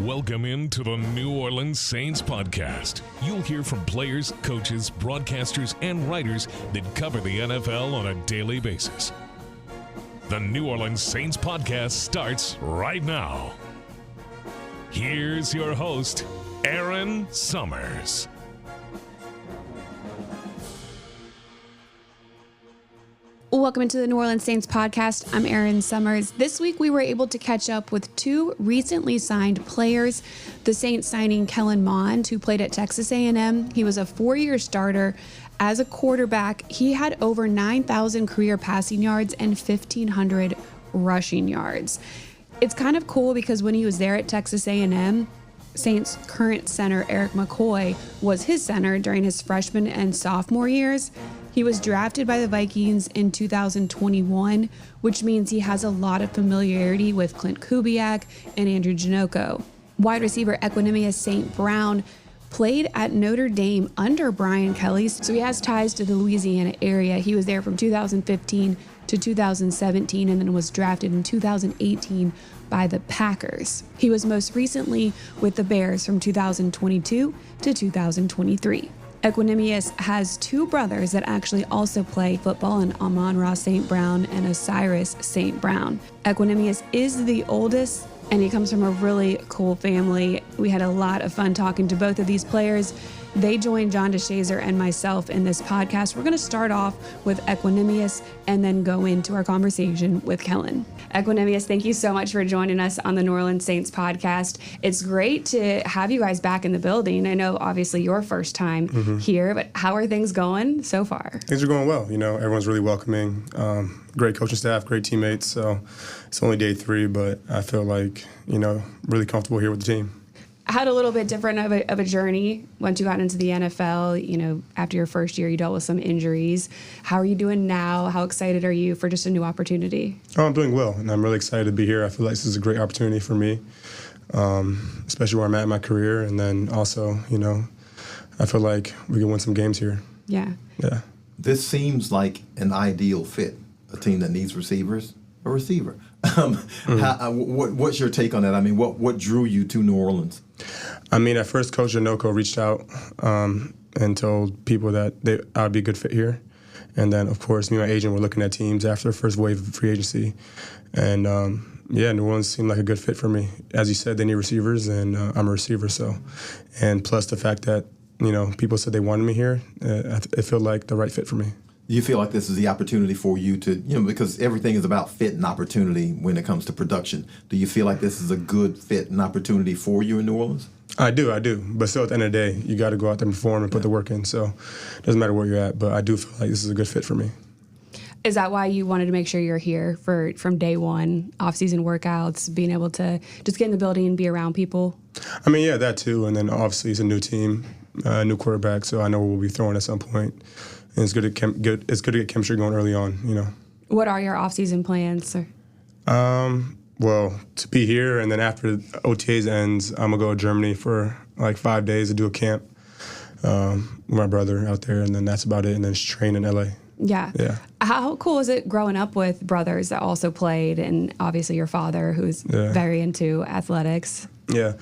Welcome into the New Orleans Saints podcast. You'll hear from players, coaches, broadcasters, and writers that cover the NFL on a daily basis. The New Orleans Saints podcast starts right now. Here's your host, Erin Summers. Welcome into the New Orleans Saints podcast. I'm Erin Summers. This week we were able to catch up with two recently signed players. The Saints signing Kellen Mond, who played at Texas A&M. He was a 4-year starter as a quarterback. He had over 9,000 career passing yards and 1,500 rushing yards. It's kind of cool because when he was there at Texas A&M, Saints current center Eric McCoy was his center during his freshman and sophomore years. He was drafted by the Vikings in 2021, which means he has a lot of familiarity with Clint Kubiak and Andrew Janocko. Wide receiver Equanimeous St. Brown played at Notre Dame under Brian Kelly, so he has ties to the Louisiana area. He was there from 2015 to 2017 and then was drafted in 2018 by the Packers. He was most recently with the Bears from 2022 to 2023. Equanimeous has two brothers that actually also play football, in Amon-Ra St. Brown and Osiris St. Brown. Equanimeous is the oldest, and he comes from a really cool family. We had a lot of fun talking to both of these players. They joined John DeShazier and myself in this podcast. We're going to start off with Equanimeous and then go into our conversation with Kellen. Equanimeous, thank you so much for joining us on the New Orleans Saints podcast. It's great to have you guys back in the building. I know, obviously, your first time here, but how are things going so far? Things are going well. You know, everyone's really welcoming. Great coaching staff, great teammates. So it's only day 3, but I feel like, you know, really comfortable here with the team. Had a little bit different of a journey once you got into the NFL. You know, after your first year, you dealt with some injuries. How are you doing now? How excited are you for just a new opportunity? Oh, I'm doing well, and I'm really excited to be here. I feel like this is a great opportunity for me, especially where I'm at in my career. And then also, you know, I feel like we can win some games here. Yeah. Yeah. This seems like an ideal fit, a team that needs receivers, a receiver. What's your take on that? I mean, what drew you to New Orleans? I mean, at first, Coach Janocko reached out and told people that I would be a good fit here. And then, of course, me and my agent were looking at teams after the first wave of free agency. And, New Orleans seemed like a good fit for me. As you said, they need receivers, and I'm a receiver. So, and plus the fact that, you know, people said they wanted me here, it felt like the right fit for me. Do you feel like this is the opportunity for you to, you know, because everything is about fit and opportunity when it comes to production. Do you feel like this is a good fit and opportunity for you in New Orleans? I do. But still, at the end of the day, you got to go out there and perform and put the work in. So it doesn't matter where you're at, but I do feel like this is a good fit for me. Is that why you wanted to make sure you're here from day one, off-season workouts, being able to just get in the building and be around people? I mean, yeah, that too. And then obviously it's a new team, new quarterback, so I know we'll be throwing at some point. And it's good to get chemistry going early on, you know. What are your off-season plans, sir? Well, to be here, and then after OTAs ends, I'm going to go to Germany for like 5 days to do a camp with my brother out there, and then that's about it, and then just train in L.A. Yeah. How cool is it growing up with brothers that also played, and obviously your father, who's very into athletics? Yeah.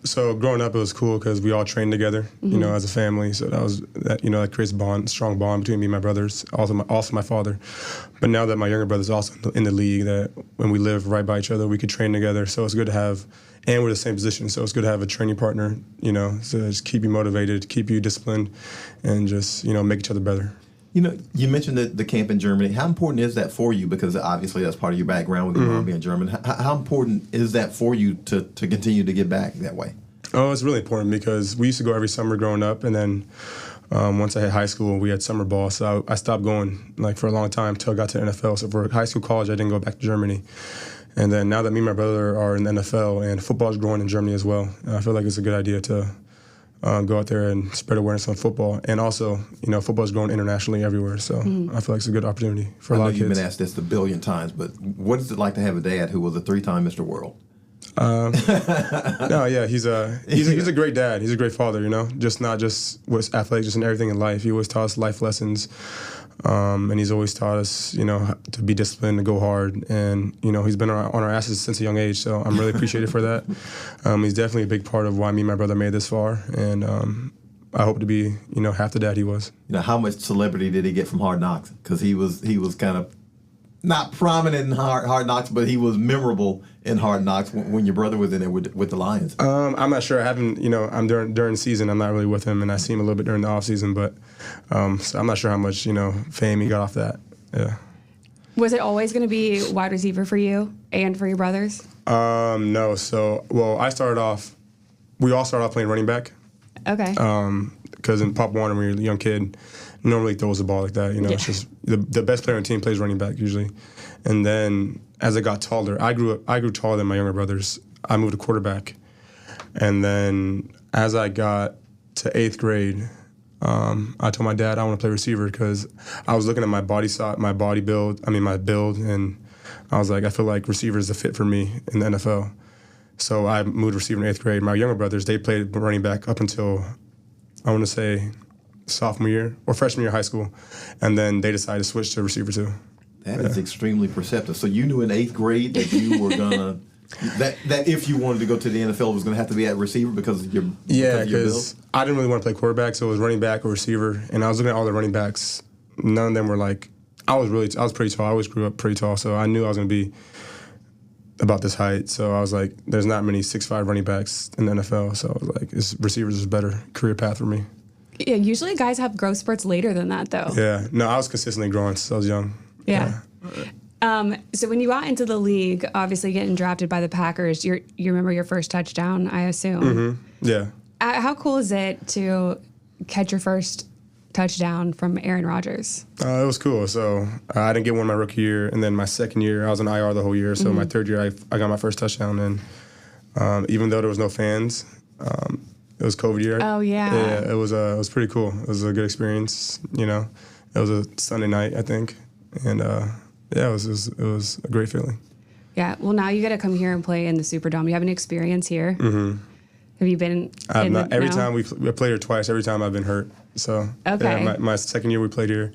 So growing up, it was cool because we all trained together, you know, as a family. So that creates a strong bond between me and my brothers, also my father. But now that my younger brother's also in the league, that when we live right by each other, we could train together. So it's good to have, and we're the same position. So it's good to have a training partner, you know, to just keep you motivated, keep you disciplined, and just, you know, make each other better. You know, you mentioned the camp in Germany. How important is that for you? Because obviously that's part of your background with your mom being German. How important is that for you to continue to get back that way? Oh, it's really important because we used to go every summer growing up, and then once I hit high school, we had summer ball, so I stopped going like for a long time until I got to the NFL. So for high school, college, I didn't go back to Germany. And then now that me and my brother are in the NFL and football is growing in Germany as well, I feel like it's a good idea to go out there and spread awareness on football. And also, you know, football is growing internationally everywhere. So I feel like it's a good opportunity for a lot of kids. You've been asked this a billion times, but what is it like to have a dad who was a 3-time Mr. World? No, yeah, he's a great dad. He's a great father, not just with athletics, just in everything in life. He always taught us life lessons, and he's always taught us, to be disciplined, to go hard, and he's been on our asses since a young age. So I'm really appreciative for that. He's definitely a big part of why me and my brother made this far, and I hope to be, half the dad he was. How much celebrity did he get from Hard Knocks? Because he was kind of not prominent in Hard Knocks, but he was memorable in Hard Knocks when your brother was in there with the Lions. I'm not sure. I haven't, I'm during the season. I'm not really with him, and I see him a little bit during the off season. But so I'm not sure how much fame he got off that. Yeah. Was it always going to be wide receiver for you and for your brothers? No. So we all started off playing running back. Okay. Because in Pop Warner, when you're a young kid, no one really throws the ball like that. It's just the best player on the team plays running back usually. And then as I got taller, I grew taller than my younger brothers. I moved to quarterback. And then as I got to 8th grade, I told my dad I want to play receiver because I was looking at my build, and I was like, I feel like receiver is a fit for me in the NFL. So I moved receiver in 8th grade. My younger brothers, they played running back up until, I want to say, sophomore year or freshman year of high school, and then they decided to switch to receiver too. That is extremely perceptive. So you knew in 8th grade that you were gonna that if you wanted to go to the NFL, it was gonna have to be at receiver because of your because I didn't really want to play quarterback, so it was running back or receiver. And I was looking at all the running backs. None of them were like I was pretty tall. I always grew up pretty tall, so I knew I was gonna be about this height. So I was like, there's not many 6'5" running backs in the NFL, so I was like, receivers is a better career path for me. Yeah, usually guys have growth spurts later than that, though. Yeah, no, I was consistently growing since I was young. Yeah. So when you got into the league, obviously getting drafted by the Packers, you remember your first touchdown, I assume. Mm-hmm. Yeah. How cool is it to catch your first touchdown from Aaron Rodgers? It was cool. So I didn't get one my rookie year, and then my second year I was on IR the whole year. So my third year I got my first touchdown, and even though there was no fans, it was COVID year. Oh yeah. Yeah, it was pretty cool. It was a good experience. It was a Sunday night, I think, and it was a great feeling. Yeah. Well, now you got to come here and play in the Superdome. You have an experience here. Mm-hmm. Have you been? Every time we played here twice. Every time I've been hurt. So okay. Yeah, my second year we played here,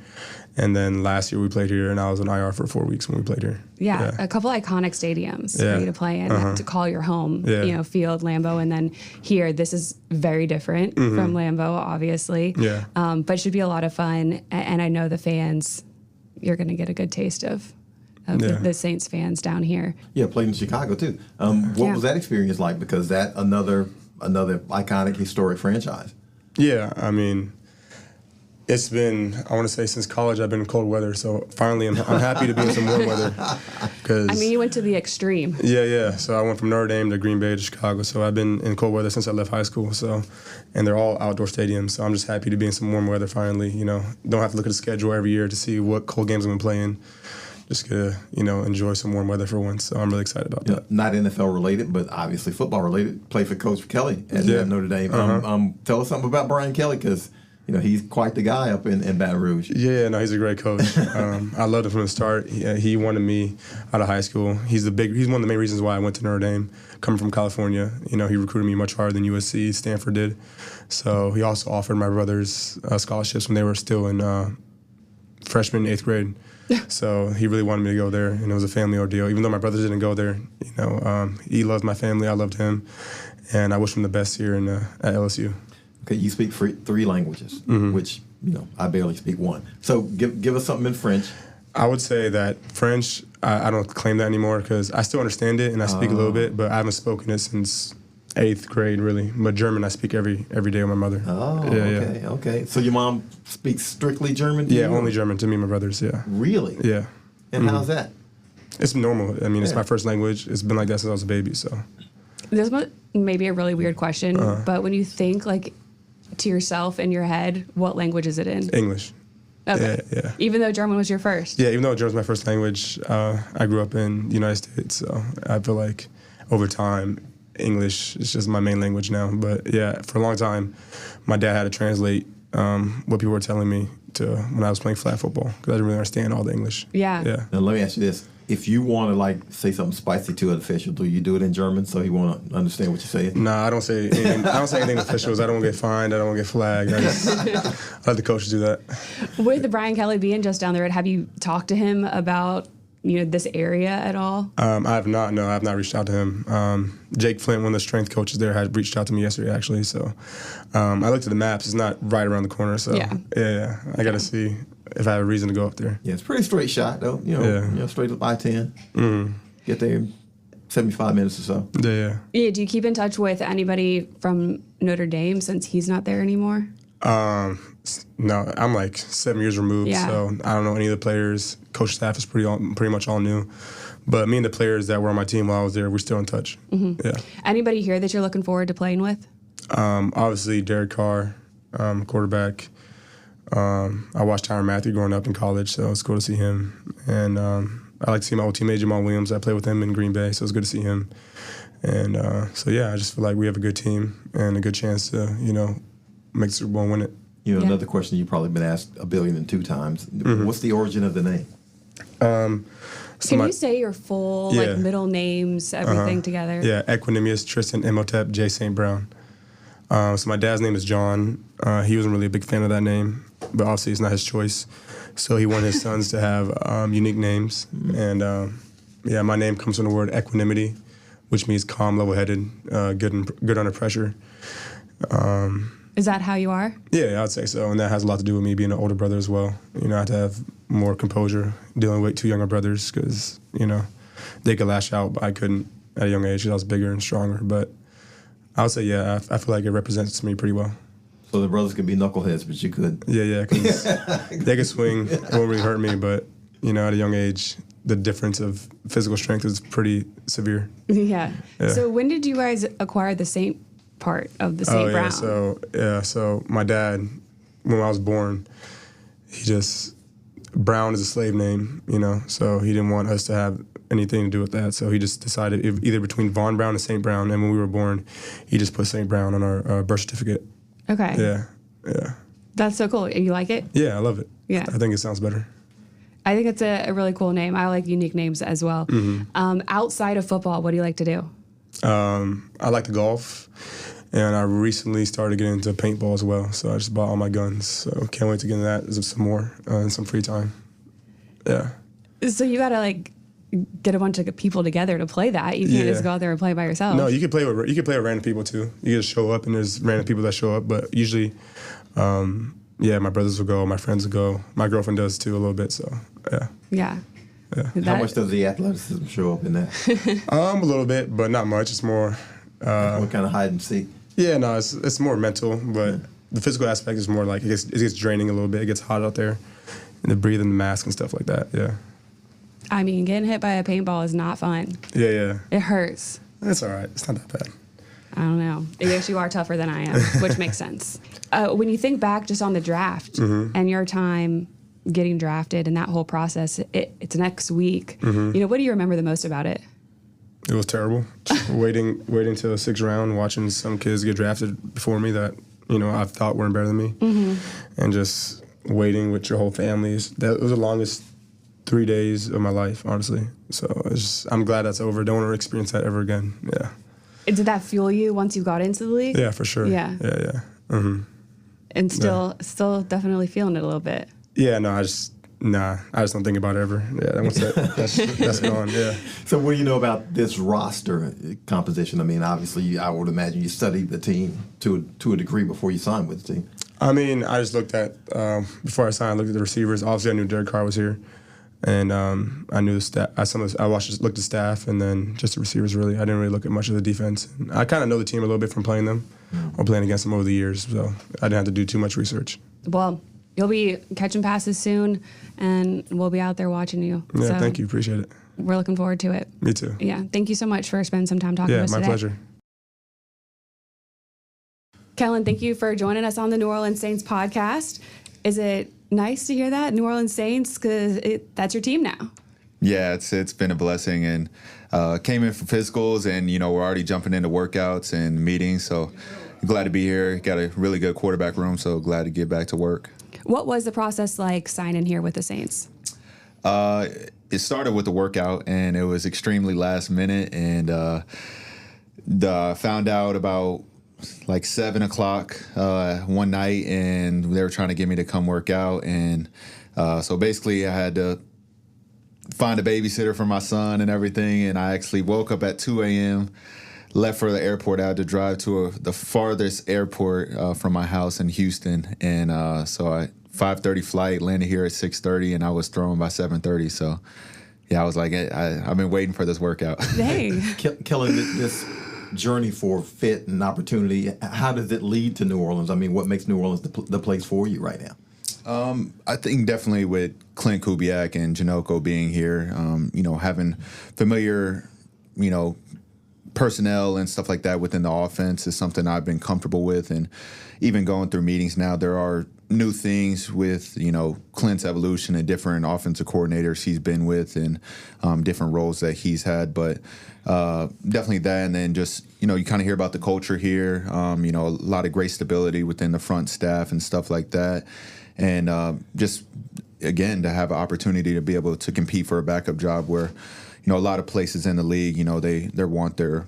and then last year we played here, and I was on IR for 4 weeks when we played here. Yeah, a couple iconic stadiums for you to play in, to call your home. Yeah. Field, Lambeau, and then here. This is very different from Lambeau, obviously. Yeah. But it should be a lot of fun, and I know the fans. You're going to get a good taste of the Saints fans down here. Yeah, played in Chicago too. What was that experience like? Because that another iconic, historic franchise. Yeah, I mean, it's been, I want to say since college I've been in cold weather, so finally I'm happy to be in some warm weather. I mean, you went to the extreme. Yeah. So I went from Notre Dame to Green Bay to Chicago, so I've been in cold weather since I left high school. So, and they're all outdoor stadiums, so I'm just happy to be in some warm weather finally. Don't have to look at the schedule every year to see what cold games I'm going to play in. Just gonna, enjoy some warm weather for once. So I'm really excited about that. Not NFL related, but obviously football related. Play for Coach Kelly at Notre Dame. Tell us something about Brian Kelly, because he's quite the guy up in Baton Rouge. Yeah, no, he's a great coach. I loved him from the start. He wanted me out of high school. He's one of the main reasons why I went to Notre Dame, coming from California. He recruited me much harder than USC, Stanford did. So he also offered my brothers scholarships when they were still in freshman, 8th grade. So he really wanted me to go there, and it was a family ordeal. Even though my brothers didn't go there, he loved my family. I loved him, and I wish him the best here at LSU. Okay, you speak 3 languages, which I barely speak one. So give us something in French. I would say that French, I don't claim that anymore because I still understand it and I speak a little bit, but I haven't spoken it since 8th grade, really. But German, I speak every day with my mother. Oh, okay. So your mom speaks strictly German to you? Yeah, only German to me and my brothers, yeah. Really? Yeah. And how's that? It's normal. I mean, it's my first language. It's been like that since I was a baby, so. This may be a really weird question, but when you think, to yourself in your head, what language is it in? English. Okay. Yeah. Even though German was your first? Yeah, even though German's my first language, I grew up in the United States, so I feel like over time, English is just my main language now. But yeah, for a long time, my dad had to translate what people were telling me to when I was playing flag football because I didn't really understand all the English. Yeah. Now let me ask you this: if you want to like say something spicy to an official, do you do it in German so he won't understand what you're saying? Nah, I don't say anything. I don't say anything to officials. I don't want to get fined. I don't want to get flagged. I let the coaches do that. With Brian Kelly being just down the road, have you talked to him about this area at all? I have not. No, I have not reached out to him. Jake Flint, one of the strength coaches there, had reached out to me yesterday, actually. So I looked at the maps. It's not right around the corner. So yeah. I got to see if I have a reason to go up there. Yeah, it's a pretty straight shot, though. Straight up I-10. Mm-hmm. Get there in 75 minutes or so. Yeah. Do you keep in touch with anybody from Notre Dame since he's not there anymore? No, I'm like 7 years removed, so I don't know any of the players. Coach staff is pretty much all new. But me and the players that were on my team while I was there, we're still in touch. Mm-hmm. Yeah. Anybody here that you're looking forward to playing with? Obviously, Derek Carr, quarterback. I watched Tyrann Mathieu growing up in college, so it's cool to see him. And I like to see my old teammate, Jamal Williams. I played with him in Green Bay, so it's good to see him. And I just feel like we have a good team and a good chance to, make the Super Bowl and win it. Another question you've probably been asked 1,000,002,000 times. Mm-hmm. What's the origin of the name? Can you say your full middle names, everything together? Yeah, Equanimeous Tristan Imhotep J. St. Brown. So my dad's name is John. He wasn't really a big fan of that name, but obviously it's not his choice. So he wanted his sons to have unique names. Mm-hmm. And my name comes from the word equanimity, which means calm, level-headed, good under pressure. Is that how you are? Yeah, I'd say so. And that has a lot to do with me being an older brother as well. I have to have more composure dealing with two younger brothers because, they could lash out, but I couldn't at a young age because I was bigger and stronger. But I would say, I feel like it represents me pretty well. So the brothers could be knuckleheads, but you could. Yeah, because they could swing. It won't really hurt me, but, at a young age, the difference of physical strength is pretty severe. Yeah. So when did you guys acquire the Saint part of the St. Brown? So my dad, when I was born, Brown is a slave name, so he didn't want us to have anything to do with that. So he just decided either between Von Brown and St. Brown, and when we were born, he just put St. Brown on our birth certificate. Okay. Yeah. That's so cool. You like it? Yeah, I love it. Yeah. I think it sounds better. I think it's a really cool name. I like unique names as well. Mm-hmm. Outside of football, what do you like to do? I like to golf, and I recently started getting into paintball as well. So I just bought all my guns. So can't wait to get into that some more in some free time. Yeah. So you got to get a bunch of people together to play that. You can't just go out there and play by yourself. No, you can play with random people too. You just show up, and there's random people that show up. But usually, my brothers will go, my friends will go, my girlfriend does too a little bit. So yeah. Yeah. Yeah. How much does the athleticism show up in that? A little bit, but not much. It's more. What kind of hide and seek? Yeah, no, it's more mental, but the physical aspect is more like it gets draining a little bit. It gets hot out there, and the breathing, the mask, and stuff like that. Yeah. I mean, getting hit by a paintball is not fun. Yeah. It hurts. It's all right. It's not that bad. I don't know. I guess you are tougher than I am, which makes sense. When you think back just on the draft and your time getting drafted and that whole process, it's next week. Mm-hmm. What do you remember the most about it? It was terrible. waiting till the 6th round, watching some kids get drafted before me that, I thought weren't better than me. Mm-hmm. And just waiting with your whole families. That was the longest 3 days of my life, honestly. So I'm glad that's over. Don't want to experience that ever again. Yeah. Did that fuel you once you got into the league? Yeah, for sure. Yeah. Yeah. Mm-hmm. And still definitely feeling it a little bit. Yeah, no, I just don't think about it ever. Yeah, that's gone. Yeah. So what do you know about this roster composition? I mean, obviously, I would imagine you studied the team to a degree before you signed with the team. I mean, I just looked at before I signed. I looked at the receivers. Obviously, I knew Derek Carr was here, and I knew the staff. I looked at the staff, and then just the receivers. Really, I didn't really look at much of the defense. And I kind of know the team a little bit from playing them or playing against them over the years, so I didn't have to do too much research. Well, you'll be catching passes soon, and we'll be out there watching you. Yeah, so thank you. Appreciate it. We're looking forward to it. Me too. Yeah, thank you so much for spending some time talking to us today. Yeah, my pleasure. Kellen, thank you for joining us on the New Orleans Saints podcast. Is it nice to hear that, New Orleans Saints, because that's your team now? Yeah, it's been a blessing, and came in for physicals, and we're already jumping into workouts and meetings, so glad to be here. Got a really good quarterback room, so glad to get back to work. What was the process like signing here with the Saints? It started with the workout, and it was extremely last minute, and found out about like 7 o'clock one night, and they were trying to get me to come work out, and so basically I had to find a babysitter for my son and everything, and I actually woke up at 2 a.m., left for the airport. I had to drive to the farthest airport from my house in Houston, and so I 5:30 flight, landed here at 6:30, and I was throwing by 7:30. So, yeah, I was like, I've been waiting for this workout. Dang. Kellen, this journey for fit and opportunity, how does it lead to New Orleans? I mean, what makes New Orleans the place for you right now? I think definitely with Clint Kubiak and Janoko being here, having familiar, personnel and stuff like that within the offense is something I've been comfortable with. And even going through meetings now, there are new things with, Clint's evolution and different offensive coordinators he's been with and different roles that he's had. But definitely that. And then just, you kind of hear about the culture here, a lot of great stability within the front staff and stuff like that. And just, again, to have an opportunity to be able to compete for a backup job where, a lot of places in the league, they want their,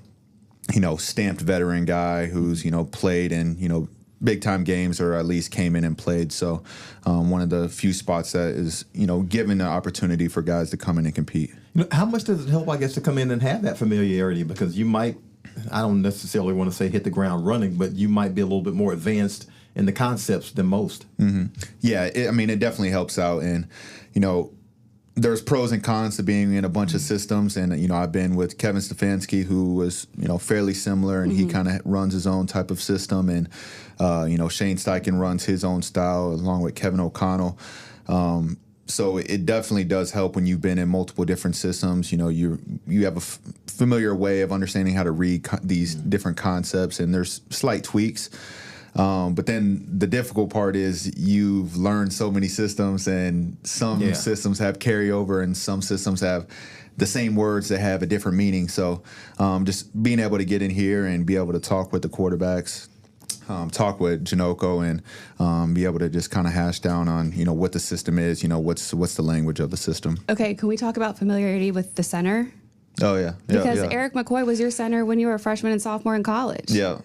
stamped veteran guy who's, played in, big-time games or at least came in and played. So one of the few spots that is, given the opportunity for guys to come in and compete. How much does it help, I guess, to come in and have that familiarity? Because you might, I don't necessarily want to say hit the ground running, but you might be a little bit more advanced in the concepts than most. Mm-hmm. Yeah, it definitely helps out. And, there's pros and cons to being in a bunch of systems. And, I've been with Kevin Stefanski, who was, fairly similar, and he kind of runs his own type of system. And, Shane Steichen runs his own style along with Kevin O'Connell. So it definitely does help when you've been in multiple different systems. You have a familiar way of understanding how to read these different concepts, and there's slight tweaks. But then the difficult part is you've learned so many systems, and some systems have carryover, and some systems have the same words that have a different meaning. So just being able to get in here and be able to talk with the quarterbacks, talk with Janoko, and be able to just kind of hash down on, what the system is, what's the language of the system. Okay, can we talk about familiarity with the center? Oh, yeah. Because Eric McCoy was your center when you were a freshman and sophomore in college. Yeah.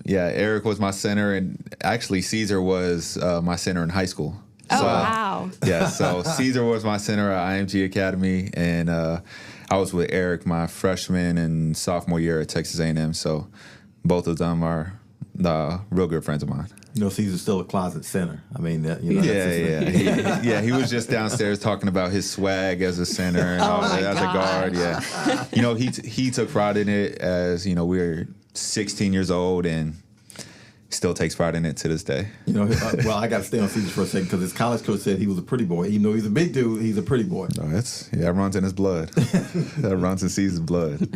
Eric was my center, and actually Caesar was my center in high school. Oh, so, wow. Yeah, so Caesar was my center at IMG Academy, and I was with Eric my freshman and sophomore year at Texas A&M, so both of them are real good friends of mine. Caesar's still a closet center. I mean, He was just downstairs talking about his swag as a center and all that, as a guard. Yeah, he took pride in it as we were 16 years old, and still takes pride in it to this day. Well, I got to stay on Caesar for a second because his college coach said he was a pretty boy. Even though he's a big dude, he's a pretty boy. No, that runs in his blood. That runs in Caesar's blood.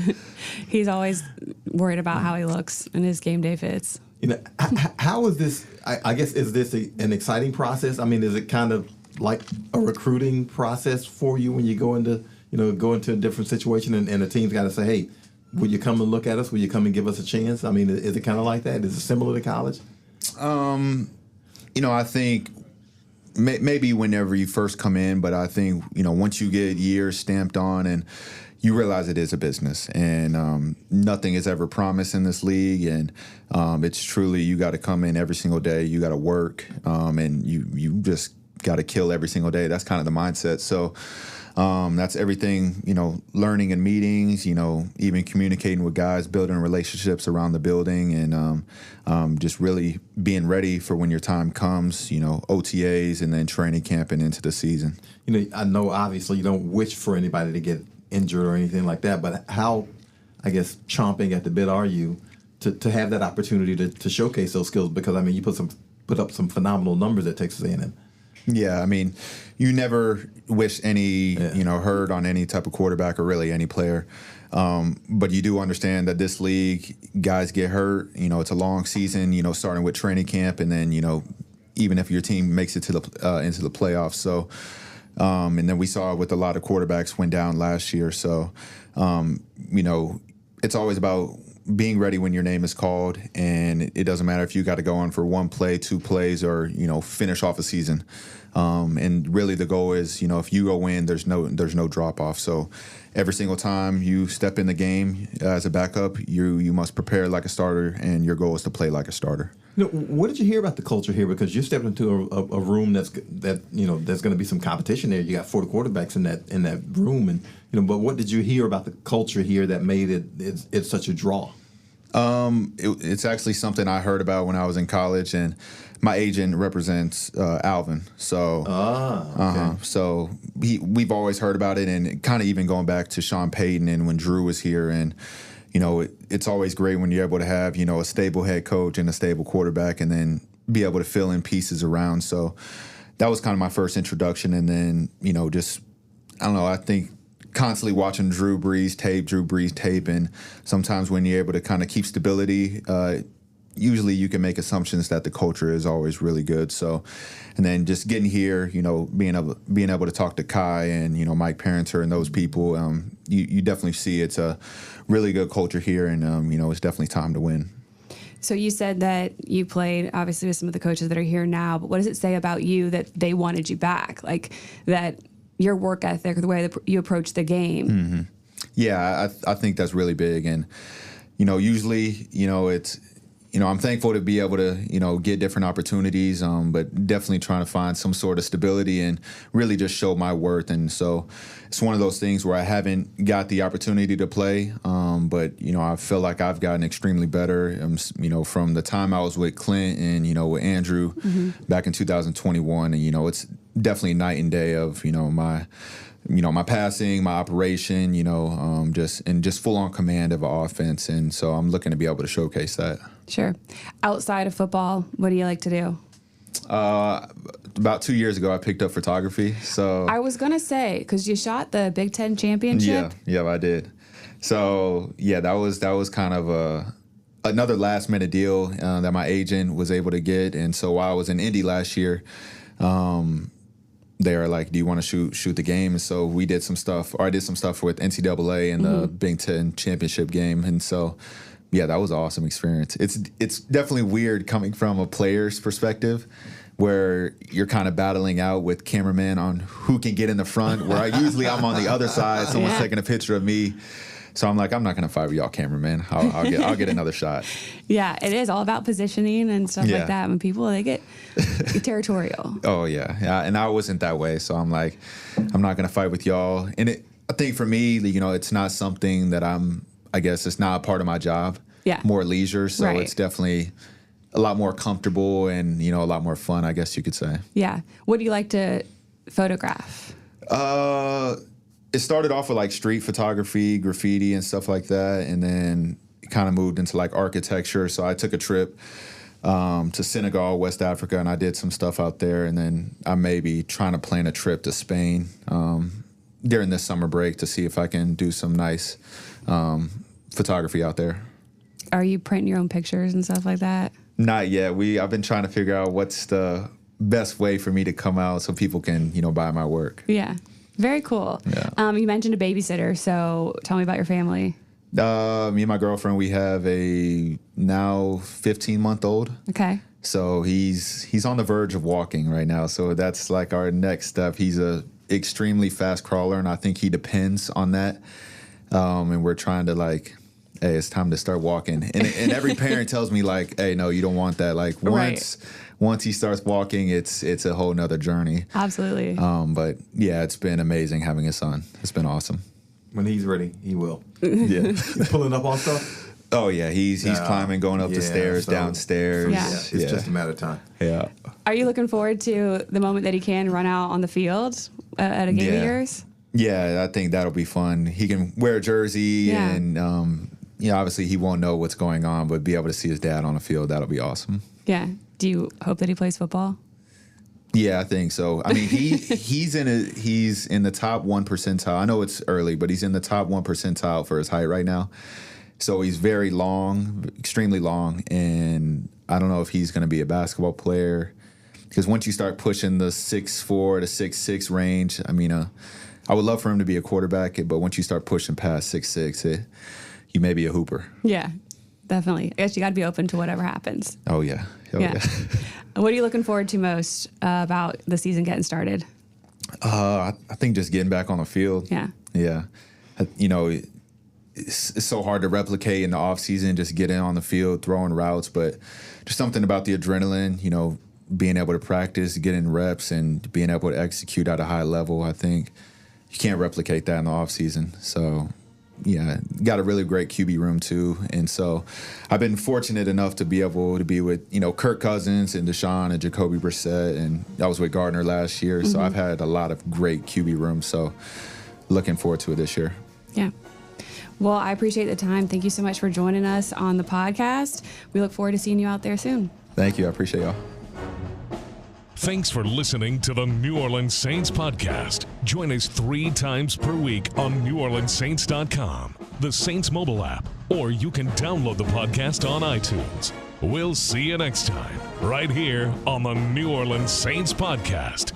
He's always worried about how he looks and his game day fits. How is this? I guess, is this an exciting process? I mean, is it kind of like a recruiting process for you when you go into a different situation and the team's got to say, hey, will you come and look at us? Will you come and give us a chance? I mean, is it kind of like that? Is it similar to college? I think maybe whenever you first come in, but I think, once you get years stamped on and you realize it is a business, and nothing is ever promised in this league, and it's truly, you got to come in every single day, you got to work, and you just got to kill every single day. That's kind of the mindset. So that's everything, learning in meetings, even communicating with guys, building relationships around the building, and just really being ready for when your time comes, OTAs and then training camp and into the season. I know obviously you don't wish for anybody to get injured or anything like that, but how, I guess, chomping at the bit are you to have that opportunity to showcase those skills? Because, I mean, you put up some phenomenal numbers at Texas A&M. Yeah, I mean, you never wish any, hurt on any type of quarterback or really any player. But you do understand that this league, guys get hurt. It's a long season, starting with training camp, and then, even if your team makes it to into the playoffs. So, and then we saw with a lot of quarterbacks went down last year. So, it's always about being ready when your name is called, and it doesn't matter if you got to go on for 1 play, 2 plays, or finish off a season. And really, the goal is, if you go in, there's no drop off. So every single time you step in the game as a backup, you must prepare like a starter, and your goal is to play like a starter. What did you hear about the culture here? Because you stepped into a room there's going to be some competition there. You got 40 quarterbacks in that room, and but what did you hear about the culture here that made it's such a draw? It's actually something I heard about when I was in college, and my agent represents Alvin. So, okay. So we've always heard about it, and kind of even going back to Sean Payton and when Drew was here, and it's always great when you're able to have a stable head coach and a stable quarterback, and then be able to fill in pieces around. So that was kind of my first introduction, and then just I don't know. I think constantly watching Drew Brees tape, and sometimes when you're able to kind of keep stability, usually you can make assumptions that the culture is always really good. So, and then just getting here, being able to talk to Kai and Mike Parenter and those people, you definitely see it's a really good culture here, and it's definitely time to win. So you said that you played obviously with some of the coaches that are here now, but what does it say about you that they wanted you back? Like that your work ethic, or the way that you approach the game? Mm-hmm. Yeah, I think that's really big, and usually it's. I'm thankful to be able to, get different opportunities, but definitely trying to find some sort of stability and really just show my worth. And so it's one of those things where I haven't got the opportunity to play, but, I feel like I've gotten extremely better, from the time I was with Clint and, with Andrew back in 2021. And, it's definitely night and day of, my passing, my operation, just full on command of an offense. And so I'm looking to be able to showcase that. Sure. Outside of football, what do you like to do? About 2 years ago, I picked up photography. So I was going to say, because you shot the Big Ten championship. Yeah, I did. So yeah, that was kind of another last minute deal that my agent was able to get. And so while I was in Indy last year, they are like, do you want to shoot the game? And so we did some stuff, or I did some stuff with NCAA and the Big Ten championship game. And so, yeah, that was an awesome experience. It's definitely weird coming from a player's perspective, where you're kind of battling out with cameramen on who can get in the front, where I'm on the other side. Someone's taking a picture of me. So I'm like, I'm not going to fight with y'all cameraman. I'll get another shot. Yeah, it is all about positioning and stuff like that. When people, they get territorial. Oh, yeah. And I wasn't that way. So I'm like, I'm not going to fight with y'all. And I think for me, it's not something that I guess it's not a part of my job. Yeah. More leisure. So it's definitely a lot more comfortable and, a lot more fun, I guess you could say. Yeah. What do you like to photograph? It started off with like street photography, graffiti and stuff like that. And then it kind of moved into like architecture. So I took a trip to Senegal, West Africa, and I did some stuff out there. And then I may be trying to plan a trip to Spain during this summer break to see if I can do some nice photography out there. Are you printing your own pictures and stuff like that? Not yet. I've been trying to figure out what's the best way for me to come out so people can, buy my work. Yeah. Very cool. Yeah. You mentioned a babysitter, so tell me about your family. Me and my girlfriend, we have a now 15-month-old. Okay. So he's on the verge of walking right now. So that's like our next step. He's a extremely fast crawler, and I think he depends on that. And we're trying to like, hey, it's time to start walking. And every parent tells me like, hey, no, you don't want that. Like once he starts walking, it's a whole nother journey. Absolutely. But yeah, it's been amazing having a son. It's been awesome. When he's ready, he will. Yeah. He's pulling up on stuff? Oh, yeah. He's climbing, going up the stairs, downstairs. Yeah. It's just a matter of time. Yeah. Are you looking forward to the moment that he can run out on the field at a game of yours? Yeah, I think that'll be fun. He can wear a jersey and, obviously he won't know what's going on, but be able to see his dad on the field, that'll be awesome. Yeah. Do you hope that he plays football? Yeah, I think so. I mean, he's in the top 1 percentile. I know it's early, but he's in the top 1 percentile for his height right now. So he's very long, extremely long, and I don't know if he's going to be a basketball player, because once you start pushing the 6'4" to 6'6" range, I mean, I would love for him to be a quarterback, but once you start pushing past 6'6", you may be a hooper. Yeah. definitely. I guess you got to be open to whatever happens. Oh, yeah. Yeah. What are you looking forward to most about the season getting started? I think just getting back on the field. Yeah. Yeah. You know, it's so hard to replicate in the offseason, just getting on the field, throwing routes, but just something about the adrenaline, you know, being able to practice, getting reps, and being able to execute at a high level. I think you can't replicate that in the offseason. So, yeah, got a really great QB room too. And so I've been fortunate enough to be able to be with, you know, Kirk Cousins and Deshaun and Jacoby Brissett, and I was with Gardner last year. So I've had a lot of great QB rooms. So looking forward to it this year. Yeah. Well, I appreciate the time. Thank you so much for joining us on the podcast. We look forward to seeing you out there soon. Thank you. I appreciate y'all. Thanks for listening to the New Orleans Saints podcast. Join us 3 times per week on NewOrleansSaints.com, the Saints mobile app, or you can download the podcast on iTunes. We'll see you next time, right here on the New Orleans Saints podcast.